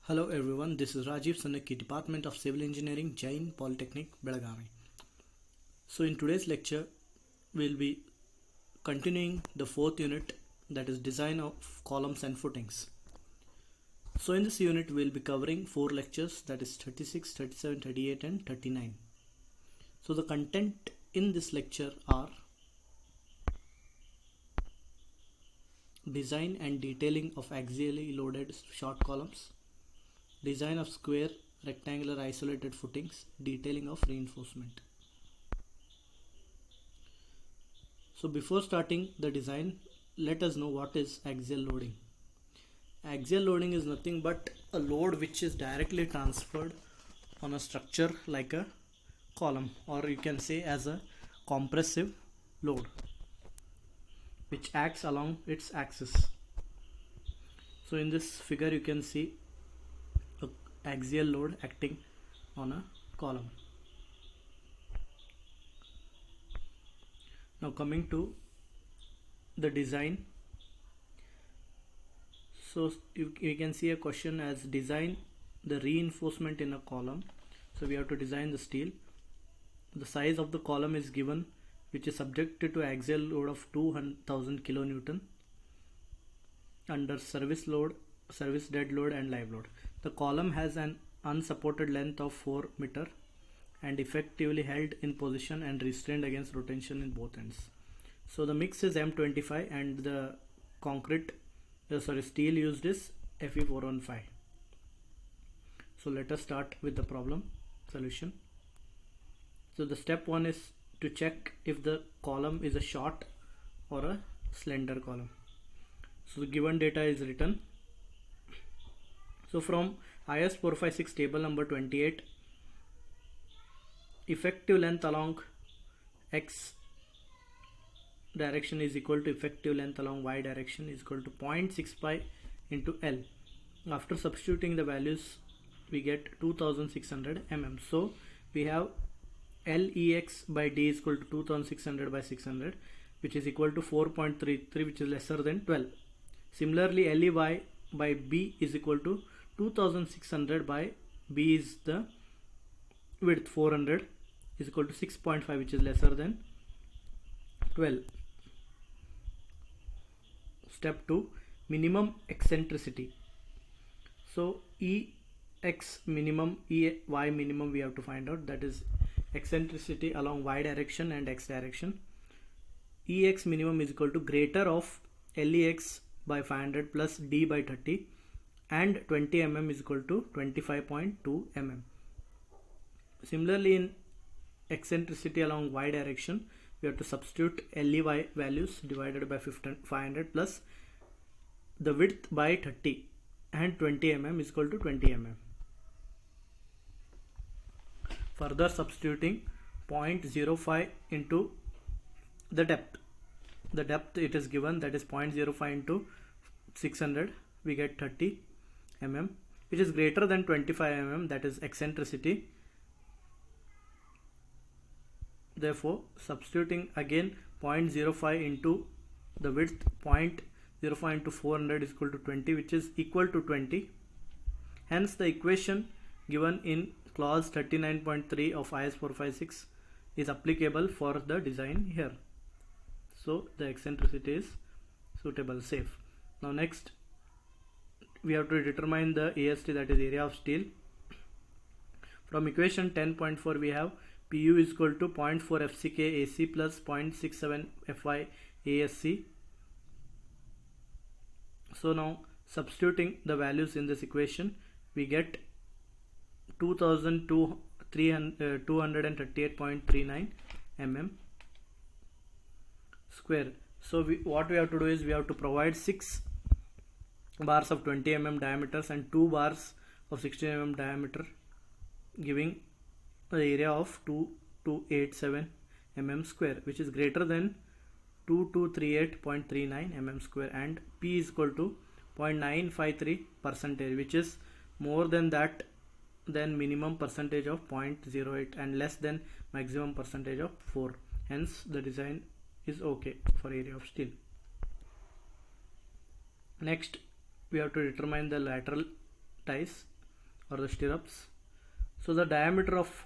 Hello everyone, this is Rajiv Sanaki, Department of Civil Engineering, Jain Polytechnic, Belagavi. So in today's lecture, we'll be continuing the fourth unit, that is design of columns and footings. So in this unit, we'll be covering 4 lectures, that is 36, 37, 38 and 39. So the content in this lecture are design and detailing of axially loaded short columns, design of square, rectangular isolated footings, detailing of reinforcement. So before starting the design, let us know what is axial loading. Axial loading is nothing but a load which is directly transferred on a structure like a column, or you can say as a compressive load which acts along its axis. So in this figure you can see a axial load acting on a column. Now coming to the design, so you can see a question as design the reinforcement in a column. So we have to design the steel. The size of the column is given, which is subjected to axial load of 2000 kilonewton under service load, service dead load and live load. The column has an unsupported length of 4 meter and effectively held in position and restrained against rotation in both ends. So the mix is M25 and the steel used is Fe415. So let us start with the problem solution. So the step 1 is to check if the column is a short or a slender column. So the given data is written. So from IS 456 table number 28, effective length along X direction is equal to effective length along Y direction is equal to 0.65 into L. After substituting the values, we get 2600 mm. So we have Lex by D is equal to 2600 by 600, which is equal to 4.33, which is lesser than 12. Similarly, Ley by B is equal to 2600 by B is the width 400 is equal to 6.5, which is lesser than 12. Step 2, minimum eccentricity. So Ex minimum, Ey minimum we have to find out, that is eccentricity along Y direction and X direction. Ex minimum is equal to greater of Lex by 500 plus D by 30 and 20 mm is equal to 25.2 mm. Similarly, in eccentricity along Y direction, we have to substitute Ley values divided by 500 plus the width by 30 and 20 mm is equal to 20 mm. Further substituting 0.05 into the depth. The depth it is given, that is 0.05 into 600, we get 30 mm, which is greater than 25 mm, that is eccentricity. Therefore, substituting again 0.05 into the width, 0.05 into 400 is equal to 20, which is equal to 20. Hence, the equation given in clause 39.3 of IS 456 is applicable for the design here. So the eccentricity is suitable, safe. Now next, we have to determine the AST, that is area of steel. From equation 10.4 we have Pu is equal to 0.4 FCK AC plus 0.67 Fy ASC. So now substituting the values in this equation, we get 238.39 mm square. So what we have to do is we have to provide 6 bars of 20 mm diameters and 2 bars of 16 mm diameter, giving the area of 2287 mm square, which is greater than 2238.39 mm square, and P is equal to 0.953 percentage, which is more than that than minimum percentage of 0.08 and less than maximum percentage of 4. Hence the design is okay for area of steel. Next, we have to determine the lateral ties. or the stirrups. So the diameter of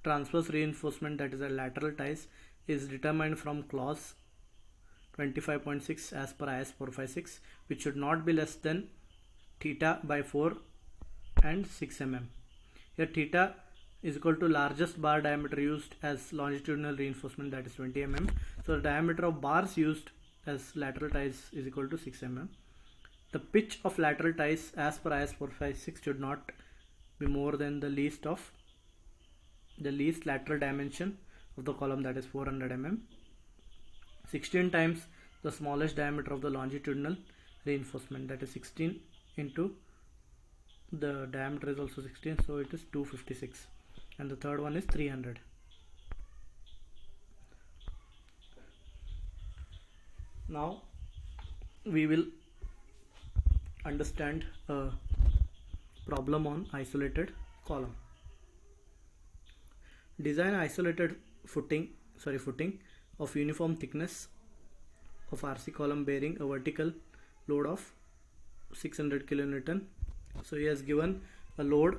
transverse reinforcement, that is a lateral ties, is determined from clause 25.6 as per IS 456, which should not be less than theta by 4 and 6 mm. Here theta is equal to largest bar diameter used as longitudinal reinforcement, that is 20 mm. So the diameter of bars used as lateral ties is equal to 6 mm. The pitch of lateral ties as per IS 456 should not be more than the least lateral dimension of the column, that is 400 mm. 16 times the smallest diameter of the longitudinal reinforcement, that is 16 into the diameter is also 16, so it is 256, and the third one is 300. Now we will understand a problem on isolated column. Design isolated footing of uniform thickness of RC column bearing a vertical load of 600 kilonewton. So he has given a load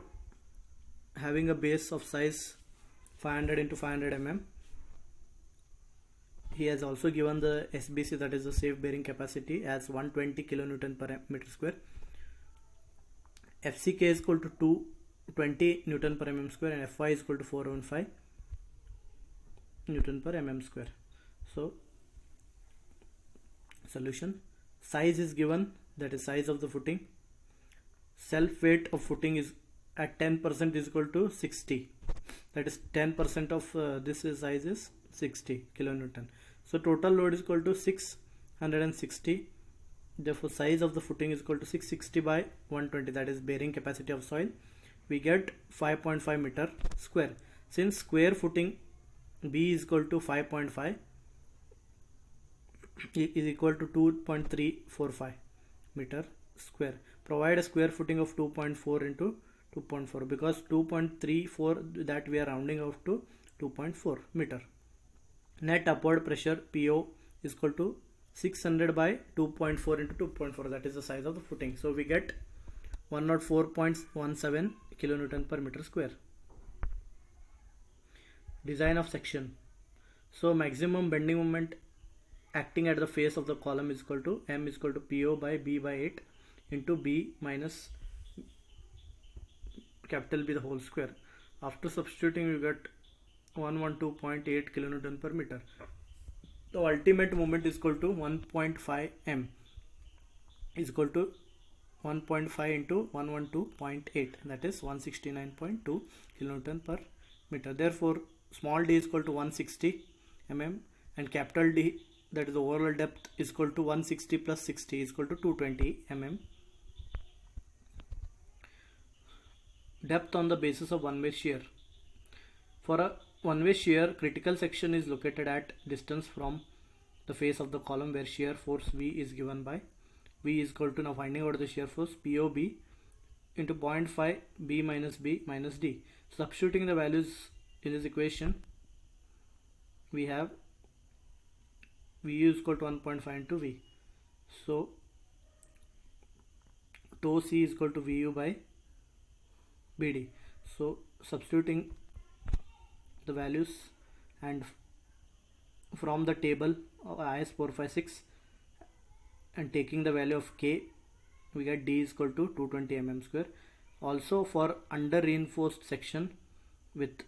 having a base of size 500 into 500 mm. He has also given the SBC, that is the safe bearing capacity, as 120 kilonewton per meter square. FCK is equal to 220 Newton per mm square, and Fy is equal to 415 Newton per mm square. So solution: size is given, that is size of the footing. Self weight of footing is at 10% is equal to 60, that is 10% of this size is 60 kilonewton. So total load is equal to 660. Therefore size of the footing is equal to 660 by 120, that is bearing capacity of soil. We get 5.5 meter square. Since square footing B is equal to 5.5 is equal to 2.345 meter square, provide a square footing of 2.4 into 2.4, because 2.34 that we are rounding off to 2.4 meter. Net upward pressure PO is equal to 600 by 2.4 into 2.4, that is the size of the footing. So we get 104.17 kilonewton per meter square. Design of section. So maximum bending moment acting at the face of the column is equal to M is equal to PO by B by 8 into B minus capital B the whole square. After substituting, you get 112.8 kilonewton per meter. The ultimate moment is equal to 1.5 M is equal to 1.5 into 112.8, that is 169.2 kilonewton per meter. Therefore small d is equal to 160 mm, and capital D, that is the overall depth, is equal to 160 plus 60 is equal to 220 mm. Depth on the basis of one-way shear. For a one-way shear, critical section is located at distance from the face of the column where shear force V is given by V is equal to, now finding out the shear force, POB into 0.5 B minus D. Substituting the values in this equation, we have VU is equal to 1.5 into V. So tau C is equal to VU by BD. So substituting the values, and from the table of IS 456 and taking the value of K, we get D is equal to 220 mm square. Also for under reinforced section with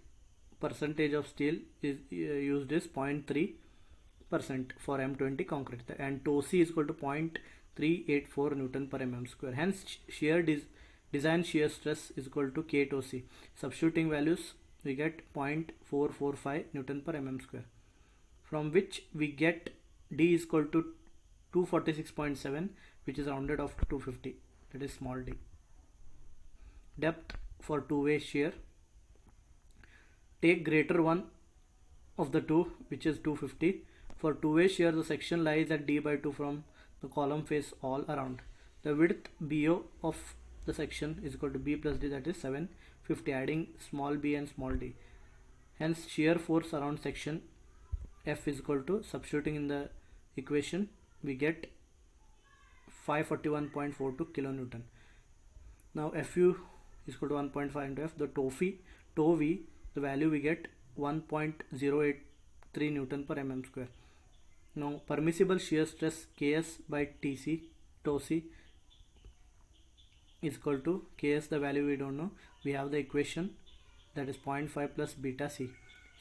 percentage of steel is used is 0.3% for M20 concrete, and tau C is equal to 0.384 Newton per mm square. Hence design shear stress is equal to K tau C. Substituting values, we get 0.445 Newton per mm square, from which we get D is equal to 246.7, which is rounded off to 250, that is small d. Depth for two-way shear, take greater one of the two, which is 250. For two-way shear, the section lies at D by 2 from the column face all around. The width BO of the section is equal to B plus D, that is 750, adding small b and small d. Hence shear force around section F is equal to, substituting in the equation, we get 541.42 kilonewton. Now Fu is equal to 1.5 into F. The tau V, the value we get 1.083 Newton per mm square. Now permissible shear stress Ks by Tc, tau C is equal to Ks, the value we don't know. We have the equation, that is 0.5 plus beta C.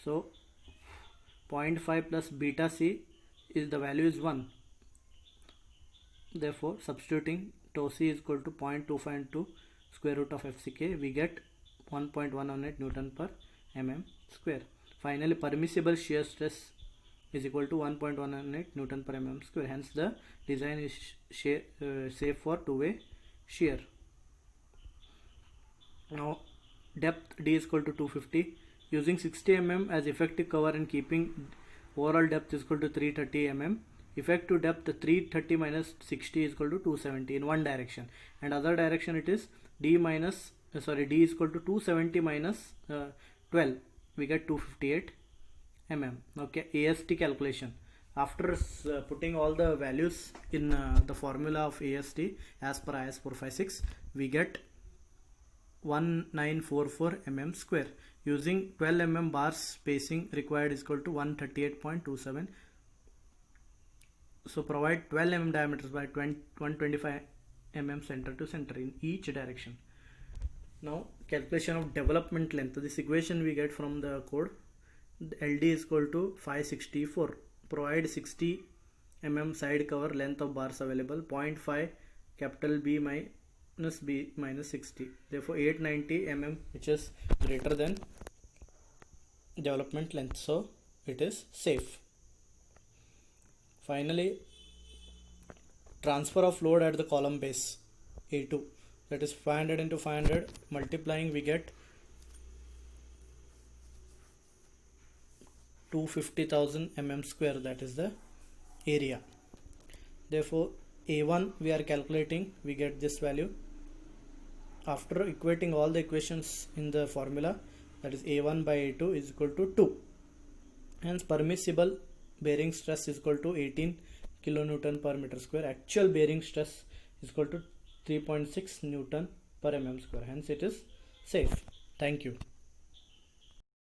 So 0.5 plus beta C is the value is 1. Therefore substituting tau C is equal to 0.25 into square root of FCK, we get 1.118 Newton per mm square. Finally permissible shear stress is equal to 1.118 Newton per mm square. Hence the design is safe for two-way shear. Now depth D is equal to 250. Using 60 mm as effective cover and keeping overall depth is equal to 330 mm. Effective depth 330 minus 60 is equal to 270 in one direction, and other direction it is D is equal to 270 minus 12, we get 258 mm. Okay, AST calculation. After putting all the values in the formula of AST as per IS 456, we get 1944 mm square. Using 12 mm bars spacing required is equal to 138.27. So provide 12 mm diameters by 125 mm center to center in each direction. Now calculation of development length. This equation we get from the code. The LD is equal to 564. Provide 60 mm side cover, length of bars available 0.5 capital B minus B minus 60. Therefore 890 mm, which is greater than development length, so it is safe. Finally, transfer of load at the column base A2, that is 500 into 500 multiplying, we get 250,000 mm square, that is the area. Therefore A1 we are calculating, we get this value after equating all the equations in the formula, that is A1 by A2 is equal to 2. Hence permissible bearing stress is equal to 18 kilonewton per meter square. Actual bearing stress is equal to 3.6 Newton per mm square. Hence it is safe. Thank you.